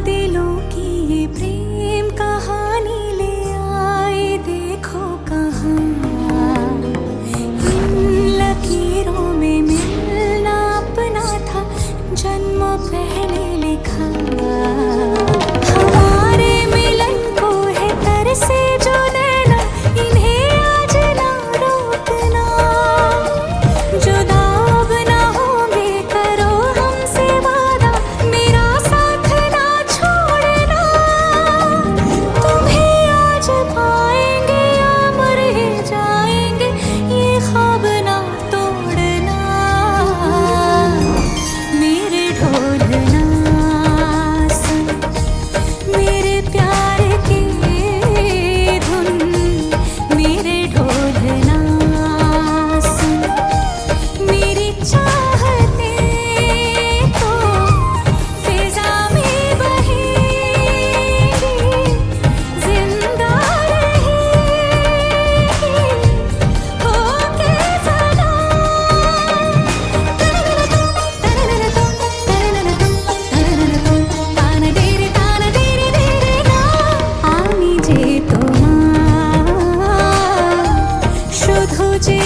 दिलों की ये प्रेम कहानी ले आए देखो कहाँ। इन लकीरों में मिलना अपना था जन्मों पहले लिखा। हमारे मिलन को है तरसे जो देना, इन्हें आज ना रोकना। जुदा अब ना होंगे करो हमसे वादा, मेरा साथ ना छोड़ना। तुम्हें आज पाएंगे या मर ही जाएंगे, ये ख्वाब ना तोड़ना। मेरे ढोलना सुन, मेरे प्यार की धुन। मेरे ढोलना सुन, मेरी चाहते तो फिजा में बहेगी, जिंदा रहेगी होके सदा। আমি যে তোমার শুধু যে